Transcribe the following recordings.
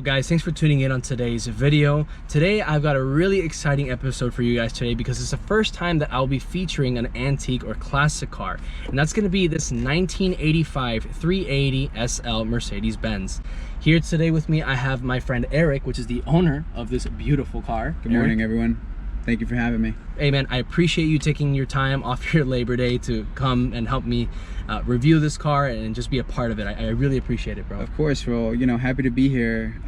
guys? Thanks for tuning in on today's video. Today I've got a really exciting episode for you guys today because it's the first time that I'll be featuring an antique or classic car, and that's going to be this 1985 380 SL Mercedes Benz. Here today with me I have my friend Eric, which is the owner of this beautiful car. Good morning, everyone. Thank you for having me. Hey man, I appreciate you taking your time off your Labor Day to come and help me review this car and just be a part of it. I really appreciate it, bro. Of course. Well, you know, happy to be here.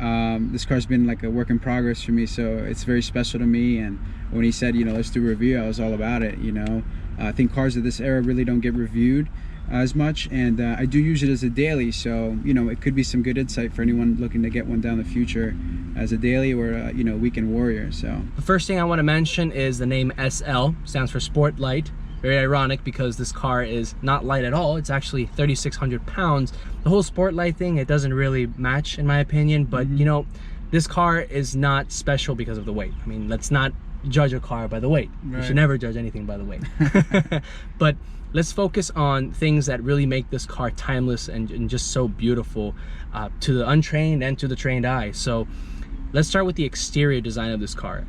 This car's been like a work in progress for me, so it's very special to me. And when he said, you know, let's do a review, I was all about it. You know, I think cars of this era really don't get reviewed as much, and I do use it as a daily, so you know, it could be some good insight for anyone looking to get one down the future as a daily or you know, weekend warrior. So the first thing I want to mention is the name SL stands for Sport Light. Very ironic because this car is not light at all. It's actually 3,600 pounds. The whole Sport Light thing, it doesn't really match in my opinion, but you know, this car is not special because of the weight. I mean, let's not judge a car by the weight. Right. You should never judge anything by the weight. But let's focus on things that really make this car timeless and just so beautiful to the untrained and to the trained eye. So let's start with the exterior design of this car.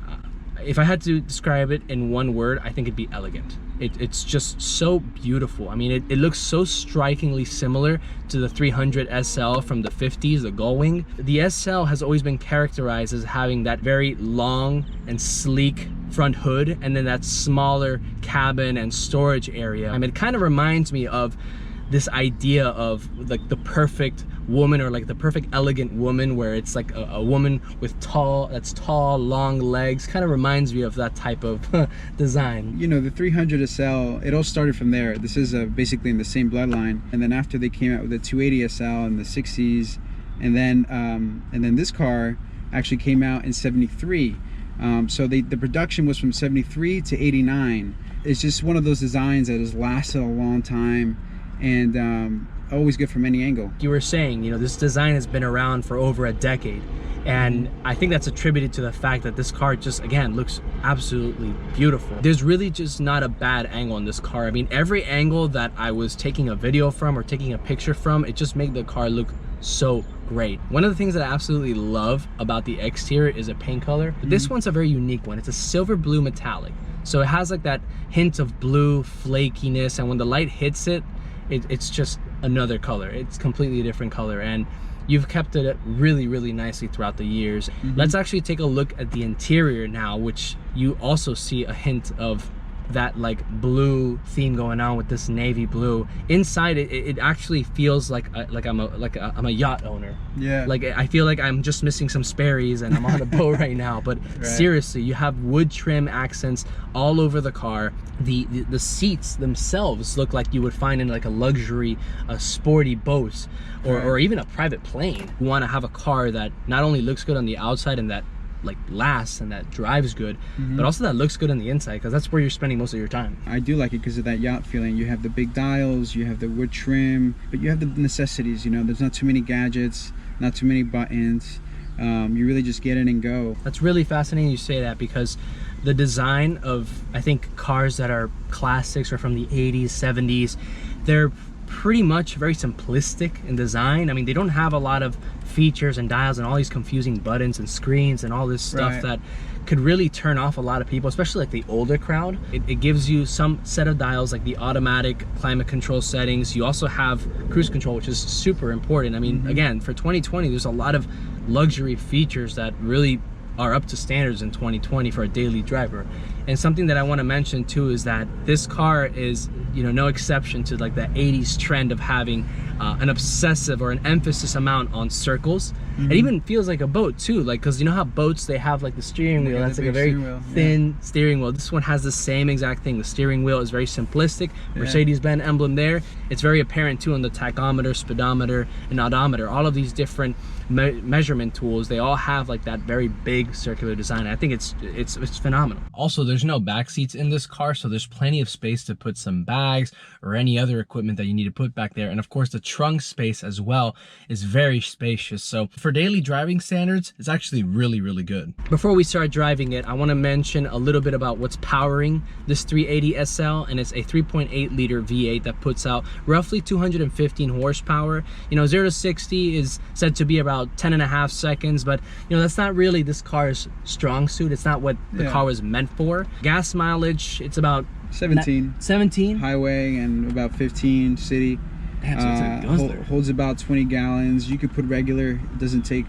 If I had to describe it in one word, I think it'd be elegant. It's just so beautiful. I mean, it looks so strikingly similar to the 300 SL from the 50s, the Gullwing. The SL has always been characterized as having that very long and sleek front hood, and then that smaller cabin and storage area. I mean, it kind of reminds me of this idea of like the perfect woman, or like the perfect elegant woman, where it's like a woman with tall, long legs. Kind of reminds me of that type of design. You know, the 300 SL, it all started from there. This is basically in the same bloodline, and then after they came out with the 280 SL in the 60s, and then this car actually came out in 73. So the production was from 73 to 89. It's just one of those designs that has lasted a long time, and always good from any angle. You were saying, you know, this design has been around for over a decade, and I think that's attributed to the fact that this car just, again, looks absolutely beautiful. There's really just not a bad angle on this car. I mean, every angle that I was taking a video from or taking a picture from, it just made the car look so great. One of the things that I absolutely love about the exterior is a paint color. But this one's a very unique one. It's a silver blue metallic, so it has like that hint of blue flakiness, and when the light hits it, it's just another color. It's completely different color, and you've kept it really, really nicely throughout the years. Let's actually take a look at the interior now, which you also see a hint of that like blue theme going on with this navy blue. Inside it actually feels like I'm a yacht owner. Yeah, like I feel like I'm just missing some Sperry's and I'm on a boat right now. But right. Seriously, you have wood trim accents all over the car. The seats themselves look like you would find in like a luxury sporty boat, or even a private plane. You want to have a car that not only looks good on the outside and that like lasts and that drives good, but also that looks good on the inside, because that's where you're spending most of your time. I do like it because of that yacht feeling. You have the big dials, you have the wood trim, but you have the necessities. You know, there's not too many gadgets, not too many buttons. You really just get in and go. That's really fascinating you say that, because the design of, I think, cars that are classics or from the 80s, 70s, they're pretty much very simplistic in design. I mean, they don't have a lot of features and dials and all these confusing buttons and screens and all this stuff that could really turn off a lot of people, especially like the older crowd. It gives you some set of dials like the automatic climate control settings. You also have cruise control, which is super important. I mean, again, for 2020, there's a lot of luxury features that really are up to standards in 2020 for a daily driver. And something that I want to mention too is that this car is, you know, no exception to like the 80s trend of having an obsessive or an emphasis amount on circles. It even feels like a boat too, like, because you know how boats, they have like the steering wheel, that's like a very thin steering wheel. This one has the same exact thing. The steering wheel is very simplistic, Mercedes Benz emblem there. It's very apparent too on the tachometer, speedometer, and odometer. All of these different measurement tools, they all have like that very big circular design. I think it's phenomenal. Also, there's no back seats in this car, so there's plenty of space to put some bags or any other equipment that you need to put back there. And of course, the trunk space as well is very spacious. So for for daily driving standards, it's actually really, really good. Before we start driving it, I want to mention a little bit about what's powering this 380 SL, and it's a 3.8 liter V8 that puts out roughly 215 horsepower. You know, 0 to 60 is said to be about 10.5 seconds, but you know, that's not really this car's strong suit. It's not what the car was meant for. Gas mileage, it's about 17 highway and about 15 city. Damn, so holds about 20 gallons. You could put regular, it doesn't take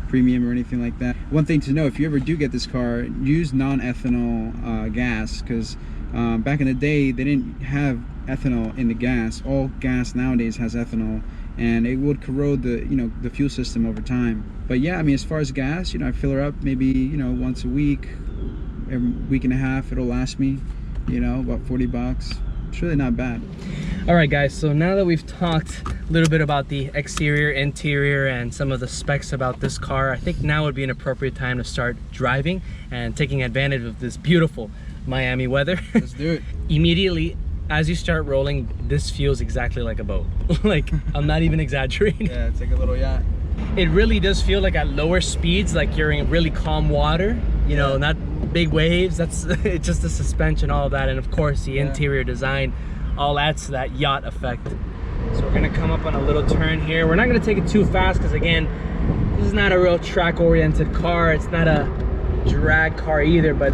premium or anything like that. One thing to know, if you ever do get this car, use non-ethanol gas, because back in the day they didn't have ethanol in the gas. All gas nowadays has ethanol, and it would corrode the, you know, the fuel system over time. But yeah, I mean, as far as gas, you know, I fill her up maybe, you know, once a week, every week and a half. It'll last me, you know, about 40 bucks. It's really not bad. All right, guys, so now that we've talked a little bit about the exterior, interior, and some of the specs about this car, I think now would be an appropriate time to start driving and taking advantage of this beautiful Miami weather. Let's do it. Immediately, as you start rolling, this feels exactly like a boat. Like, I'm not even exaggerating. Yeah, it's like a little yacht. It really does feel like at lower speeds, like you're in really calm water, you know, not big waves. That's it's just the suspension, all of that, and of course the interior design all adds to that yacht effect. So we're gonna come up on a little turn here. We're not gonna take it too fast because, again, this is not a real track oriented car. It's not a drag car either, but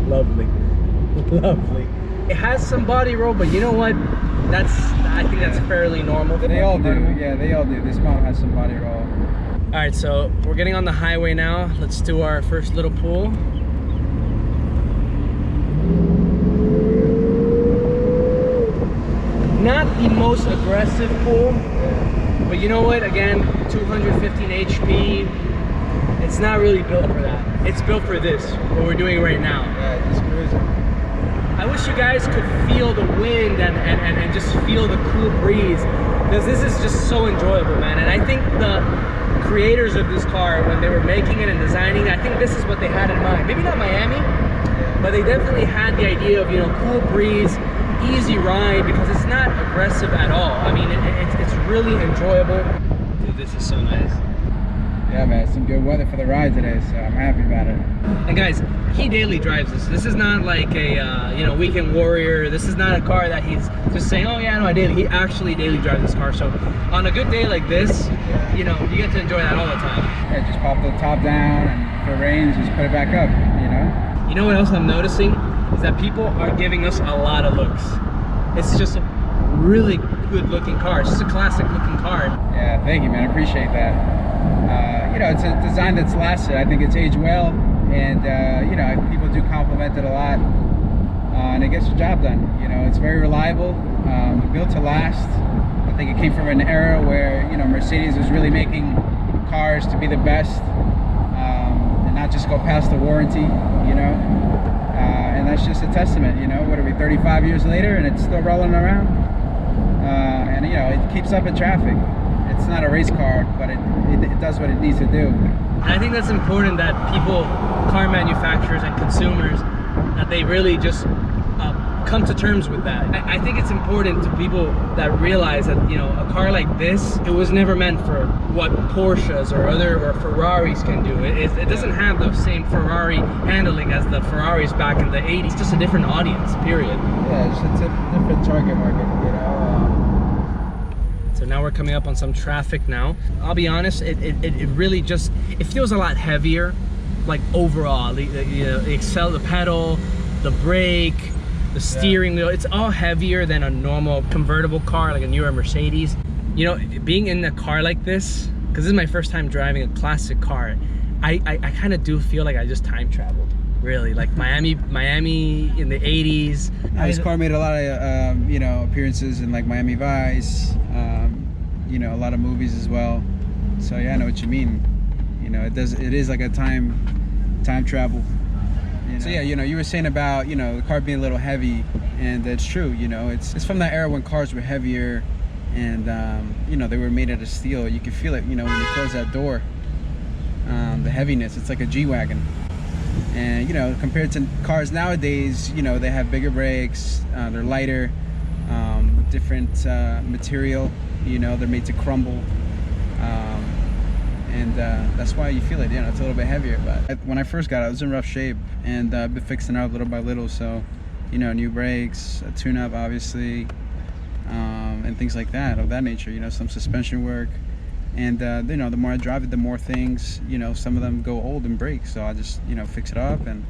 lovely, lovely. It has some body roll, but you know what, I think that's fairly normal. They all do. Yeah, they all do. This model has some body roll. All right, so we're getting on the highway now. Let's do our first little pull. Not the most aggressive pull, but you know what, again, 215 HP, it's not really built for that. It's built for this, what we're doing right now. Yeah, just cruising. I wish you guys could feel the wind and just feel the cool breeze, because this is just so enjoyable, man. And I think the creators of this car, when they were making it and designing it, I think this is what they had in mind. Maybe not Miami, but they definitely had the idea of, you know, cool breeze, easy ride, because it's not aggressive at all. I mean, it's really enjoyable. Dude, this is so nice. Yeah, man, some good weather for the ride today, so I'm happy about it. And guys, he daily drives this. This is not like a you know, weekend warrior. This is not a car that he's just saying, oh yeah, no, I daily. He actually daily drives this car. So on a good day like this, you know, you get to enjoy that all the time. Yeah, just pop the top down, and if it rains, just put it back up, you know? You know what else I'm noticing? Is that people are giving us a lot of looks. It's just a really good looking car. It's just a classic looking car. Yeah, thank you, man. I appreciate that. You know, it's a design that's lasted. I think it's aged well, and you know, people do compliment it a lot, and it gets the job done. You know, it's very reliable, built to last. I think it came from an era where, you know, Mercedes was really making cars to be the best, and not just go past the warranty, you know. And that's just a testament, you know. What are we, 35 years later, and it's still rolling around, and you know, it keeps up in traffic. It's not a race car, but it does what it needs to do. And I think that's important, that people, car manufacturers and consumers, that they really just come to terms with that. I think it's important to people that realize that, you know, a car like this, it was never meant for what Porsches or Ferraris can do. It doesn't have the same Ferrari handling as the Ferraris back in the 80s. It's just a different audience, period. Yeah, it's a different target market, you know. So now we're coming up on some traffic now. I'll be honest, it really just, it feels a lot heavier, like overall. The pedal, the brake, the steering wheel, it's all heavier than a normal convertible car, like a newer Mercedes. You know, being in a car like this, because this is my first time driving a classic car, I kind of do feel like I just time traveled. Really, like Miami in the 80s. This car made a lot of you know, appearances in like Miami Vice, you know, a lot of movies as well. So yeah, I know what you mean. You know, it is like a time travel. You know? So yeah, you know, you were saying about, you know, the car being a little heavy, and that's true. You know, it's from that era when cars were heavier, and you know, they were made out of steel. You can feel it, you know, when you close that door. The heaviness, it's like a G-Wagon. And you know, compared to cars nowadays, you know, they have bigger brakes, they're lighter, different material, you know, they're made to crumble, and that's why you feel it, you know, it's a little bit heavier. But when I first got it, I was in rough shape, and I've been fixing it out little by little. So, you know, new brakes, a tune-up obviously, and things like that, of that nature, you know, some suspension work. And you know, the more I drive it, the more things, you know, some of them go old and break, so I just, you know, fix it up and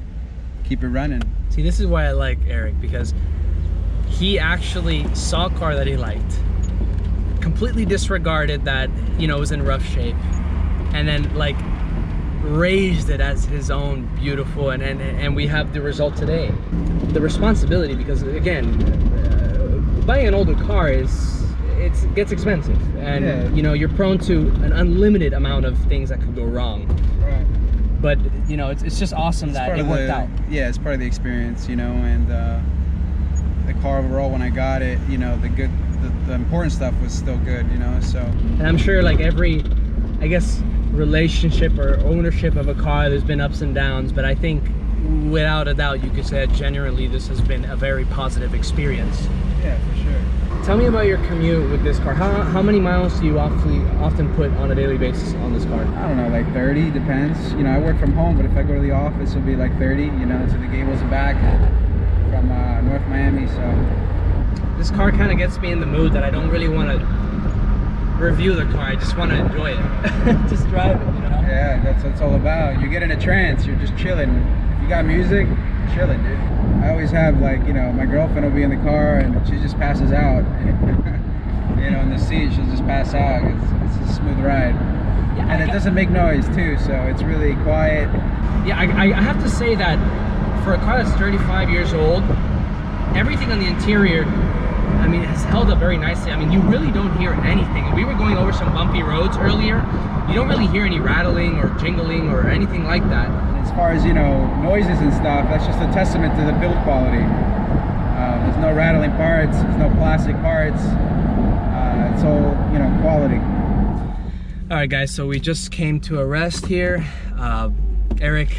keep it running. See, this is why I like Eric, because he actually saw a car that he liked, completely disregarded that, you know, it was in rough shape, and then like raised it as his own beautiful, and we have the result today. The responsibility, because again, buying an older car it gets expensive, and yeah, you know, you're prone to an unlimited amount of things that could go wrong. Right. But you know, it's just awesome that it worked out. Yeah, it's part of the experience, you know, and the car overall, when I got it, you know, the important stuff was still good, you know. So, and I'm sure like every, I guess, relationship or ownership of a car, there's been ups and downs, but I think without a doubt you could say that generally this has been a very positive experience. Yeah, for sure. Tell me about your commute with this car. How many miles do you often put on a daily basis on this car? I don't know, like 30, depends. You know, I work from home, but if I go to the office, it'll be like 30, you know, to the Gables and back from North Miami. So this car kind of gets me in the mood that I don't really want to review the car. I just want to enjoy it. Just drive it, you know? Yeah, that's what it's all about. You get in a trance, you're just chilling. If you got music, you're chilling, dude. I always have, like, you know, my girlfriend will be in the car and she just passes out. You know, in the seat, she'll just pass out. It's a smooth ride. Yeah, and it doesn't make noise too, so it's really quiet. Yeah, I have to say that for a car that's 35 years old, everything on the interior, I mean, it has held up very nicely. I mean, you really don't hear anything. We were going over some bumpy roads earlier. You don't really hear any rattling or jingling or anything like that. As far as, you know, noises and stuff, that's just a testament to the build quality. There's no rattling parts, there's no plastic parts. It's all, you know, quality. All right, guys, so we just came to a rest here. Eric,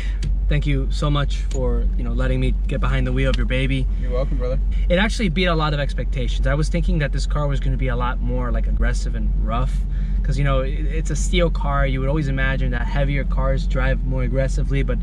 thank you so much for, you know, letting me get behind the wheel of your baby. You're welcome, brother. It actually beat a lot of expectations. I was thinking that this car was going to be a lot more like aggressive and rough, because, you know, it's a steel car. You would always imagine that heavier cars drive more aggressively, but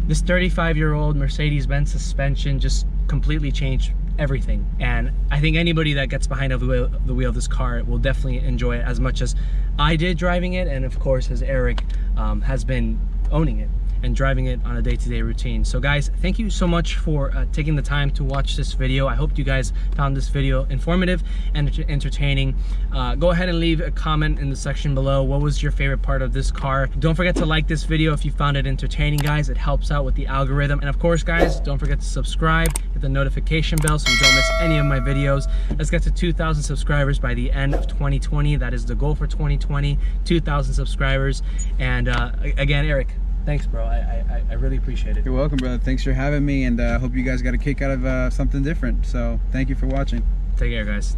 this 35-year-old Mercedes Benz suspension just completely changed everything. And I think anybody that gets behind the wheel of this car will definitely enjoy it as much as I did driving it, and of course as Eric has been owning it and driving it on a day-to-day routine. So guys, thank you so much for taking the time to watch this video. I hope you guys found this video informative and entertaining. Go ahead and leave a comment in the section below. What was your favorite part of this car? Don't forget to like this video if you found it entertaining, guys. It helps out with the algorithm. And of course, guys, don't forget to subscribe, hit the notification bell so you don't miss any of my videos. Let's get to 2,000 subscribers by the end of 2020. That is the goal for 2020, 2,000 subscribers. And again, Eric, thanks, bro. I really appreciate it. You're welcome, brother. Thanks for having me, and I hope you guys got a kick out of something different. So thank you for watching. Take care, guys.